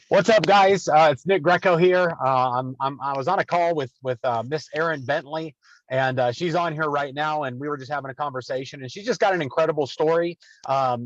What's up, guys? It's Nick Greco here. I was on a call with Miss Erin Bentley, and she's on here right now. And we were just having a conversation, and she's just got an incredible story.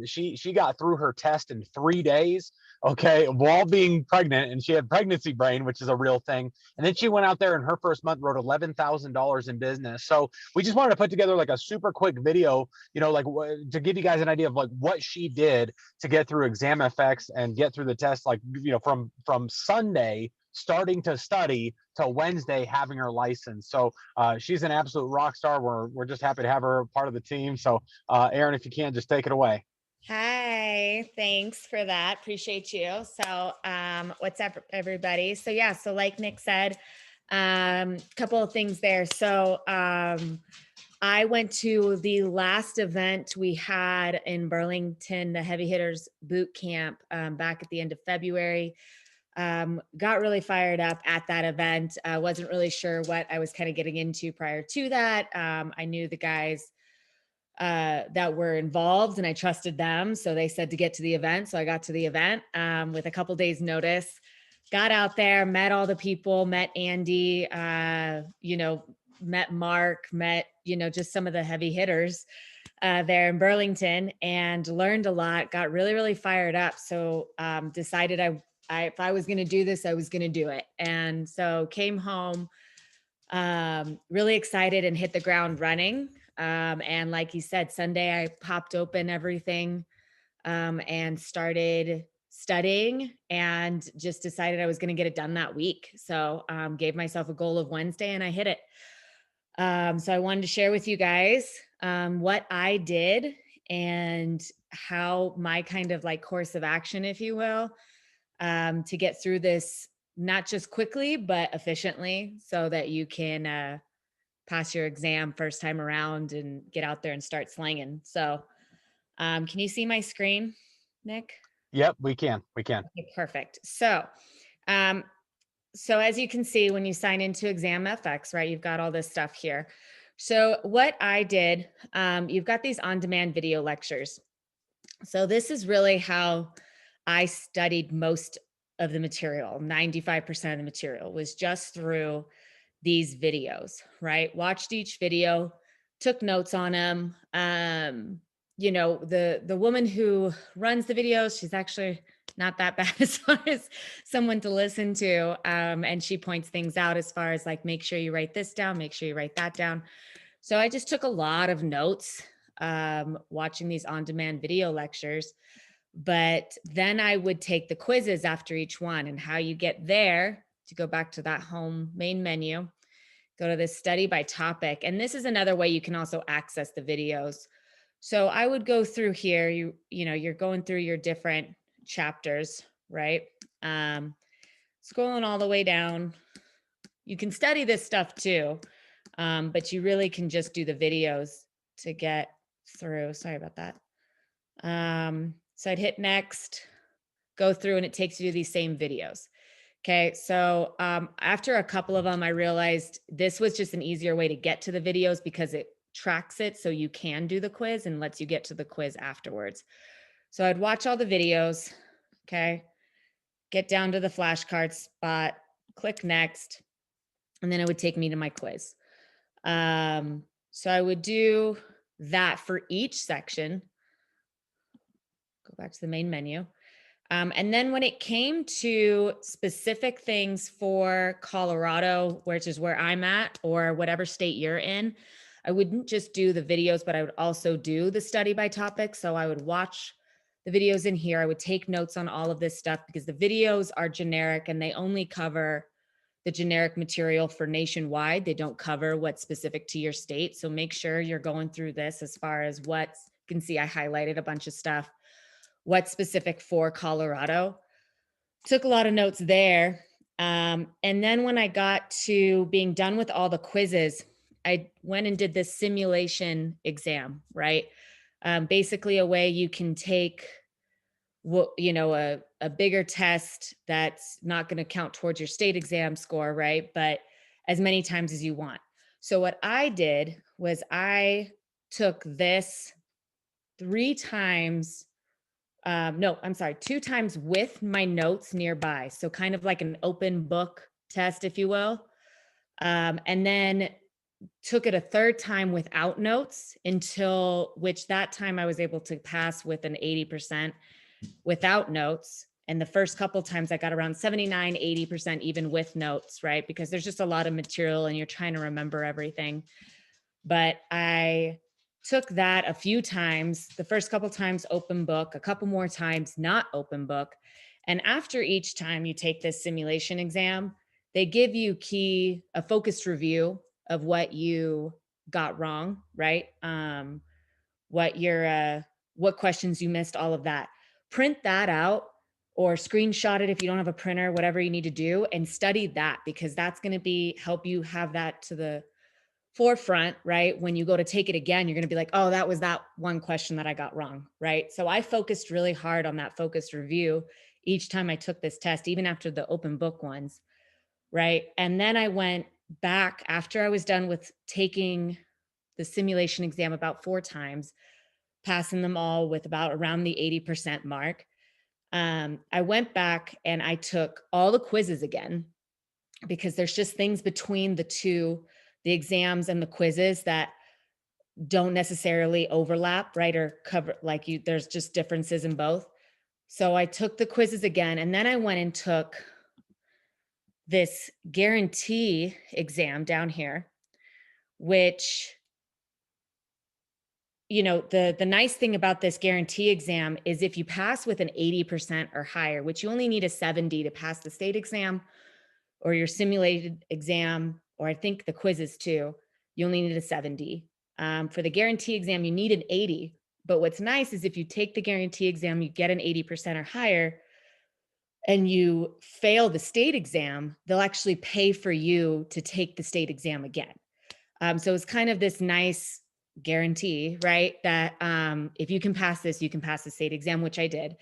She got through her test in 3 days. Okay, while being pregnant, and she had pregnancy brain, which is a real thing. And then she went out there, and her first month wrote $11,000 in business. So we just wanted to put together like a super quick video, like to give you guys an idea of like what she did to get through ExamFX and get through the test, like from Sunday starting to study to Wednesday having her license. So she's an absolute rock star. We're just happy to have her part of the team. So Erin, if you can, just take it away. Hi, thanks for that. Appreciate you. What's up, everybody? So like Nick said, couple of things there. I went to the last event we had in Burlington, the Heavy Hitters Boot Camp, back at the end of February. Got really fired up at that event. Wasn't really sure what I was kind of getting into prior to that. I knew the guys that were involved and I trusted them. So they said to get to the event. So I got to the event with a couple days notice, got out there, met all the people, met Andy, met Mark, met, just some of the heavy hitters there in Burlington and learned a lot, got really, really fired up. So decided if I was going to do this, I was going to do it. And so came home really excited and hit the ground running. And like you said, Sunday I popped open everything and started studying and just decided I was going to get it done that week. So gave myself a goal of Wednesday and I hit it. So I wanted to share with you guys what I did and how my kind of like course of action, if you will, to get through this, not just quickly, but efficiently so that you can pass your exam first time around and get out there and start slinging. So, can you see my screen, Nick? Yep, we can. Okay, perfect. Um, so as you can see, when you sign into ExamFX, right, you've got all this stuff here. So what I did, you've got these on-demand video lectures. So this is really how I studied most of the material. 95% of the material was just through these videos, right? Watched each video, took notes on them. The woman who runs the videos, she's actually not that bad as far as someone to listen to. And she points things out as far as like, make sure you write this down, make sure you write that down. So I just took a lot of notes watching these on-demand video lectures. But then I would take the quizzes after each one, and how you get there, to go back to that home main menu, go to this study by topic. And this is another way you can also access the videos. So I would go through here, you're going through your different chapters, right? Um, Scrolling all the way down. You can study this stuff too, but you really can just do the videos to get through. Sorry about that. So I'd hit next, go through, and it takes you to these same videos. Okay. So after a couple of them, I realized this was just an easier way to get to the videos because it tracks it so you can do the quiz and lets you get to the quiz afterwards. So I'd watch all the videos. Okay. Get down to the flashcard spot, click next, and then it would take me to my quiz. So I would do that for each section. Go back to the main menu. And then when it came to specific things for Colorado, which is where I'm at, or whatever state you're in, I wouldn't just do the videos, but I would also do the study by topic. So I would watch the videos in here. I would take notes on all of this stuff because the videos are generic and they only cover the generic material for nationwide. They don't cover what's specific to your state. So make sure you're going through this as far as what you can see. I highlighted a bunch of stuff, what's specific for Colorado. Took a lot of notes there. And then when I got to being done with all the quizzes, I went and did this simulation exam, right? Basically a way you can take a bigger test that's not going to count towards your state exam score, right? But as many times as you want. So what I did was I took this 3 times no, I'm sorry, 2 times with my notes nearby. So kind of like an open book test, if you will. And then took it a third time without notes until which that time I was able to pass with an 80% without notes. And the first couple times I got around 79, 80% even with notes, right? Because there's just a lot of material and you're trying to remember everything. But I took that a few times, the first couple times open book, a couple more times not open book. And after each time you take this simulation exam, they give you a focused review of what you got wrong, right? What questions you missed, all of that. Print that out or screenshot it if you don't have a printer, whatever you need to do, and study that, because that's going to help you have that to the forefront, right? When you go to take it again, you're going to be like, oh, that was that one question that I got wrong, right? So I focused really hard on that focused review each time I took this test, even after the open book ones, right? And then I went back after I was done with taking the simulation exam about 4 times, passing them all with about around the 80% mark. I went back and I took all the quizzes again, because there's just things between the exams and the quizzes that don't necessarily overlap, right? Or cover, there's just differences in both. So I took the quizzes again, and then I went and took this guarantee exam down here, which, the nice thing about this guarantee exam is if you pass with an 80% or higher, which you only need a 70 to pass the state exam or your simulated exam, or I think the quizzes too, you only need a 70. For the guarantee exam, you need an 80. But what's nice is if you take the guarantee exam, you get an 80% or higher, and you fail the state exam, they'll actually pay for you to take the state exam again. So it's kind of this nice guarantee, right? That if you can pass this, you can pass the state exam, which I did.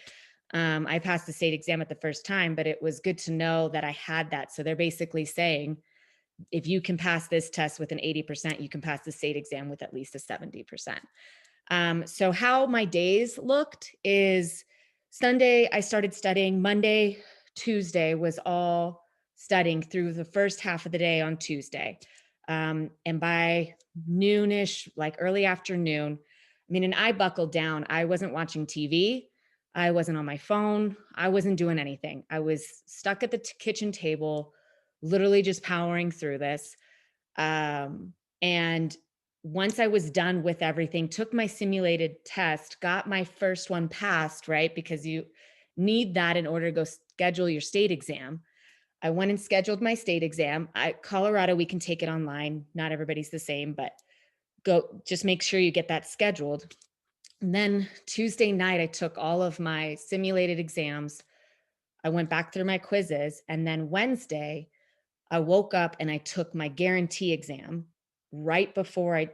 I passed the state exam at the first time, but it was good to know that I had that. So they're basically saying, if you can pass this test with an 80%, you can pass the state exam with at least a 70%. So how my days looked is Sunday, I started studying. Monday, Tuesday was all studying through the first half of the day on Tuesday. And by noonish, like early afternoon, and I buckled down. I wasn't watching TV. I wasn't on my phone. I wasn't doing anything. I was stuck at the kitchen table, literally just powering through this. And once I was done with everything, took my simulated test, got my first one passed, right? Because you need that in order to go schedule your state exam. I went and scheduled my state exam. Colorado, we can take it online. Not everybody's the same, but just make sure you get that scheduled. And then Tuesday night, I took all of my simulated exams. I went back through my quizzes. And then Wednesday, I woke up and I took my guarantee exam right before I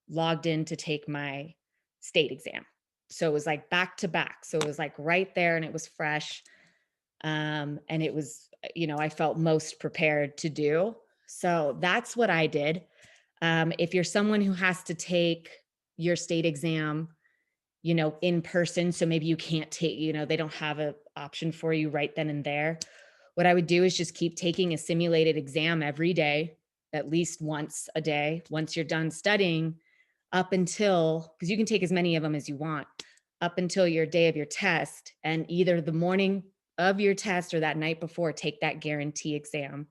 logged in to take my state exam. So it was like back to back. So it was like right there and it was fresh. And it was, I felt most prepared to do. So that's what I did. If you're someone who has to take your state exam, in person, so maybe you can't take, they don't have an option for you right then and there. What I would do is just keep taking a simulated exam every day, at least once a day, once you're done studying, up until, because you can take as many of them as you want, up until your day of your test. And either the morning of your test or that night before, take that guarantee exam.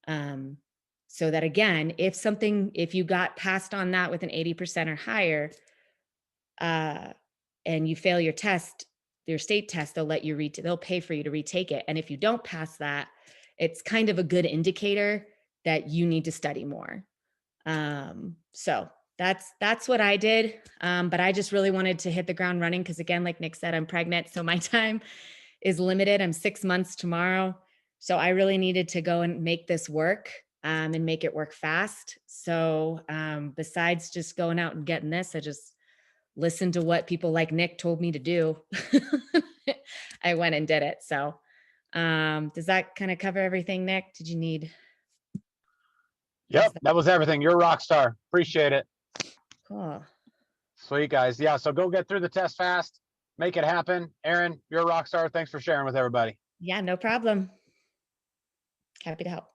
So that again, if you got passed on that with an 80% or higher, and you fail your test, your state test, they'll pay for you to retake it. And if you don't pass that, it's kind of a good indicator that you need to study more. So that's what I did. But I just really wanted to hit the ground running because, again, like Nick said, I'm pregnant, so my time is limited. I'm 6 months tomorrow. So I really needed to go and make this work, and make it work fast. So besides just going out and getting this, I just listened to what people like Nick told me to do. I went and did it. So does that kind of cover everything, Nick? Did you need? Yep, that was everything. You're a rock star. Appreciate it. Cool. Sweet, guys. Yeah, so go get through the test fast. make it happen. Erin, you're a rock star. Thanks for sharing with everybody. Yeah, no problem. Happy to help.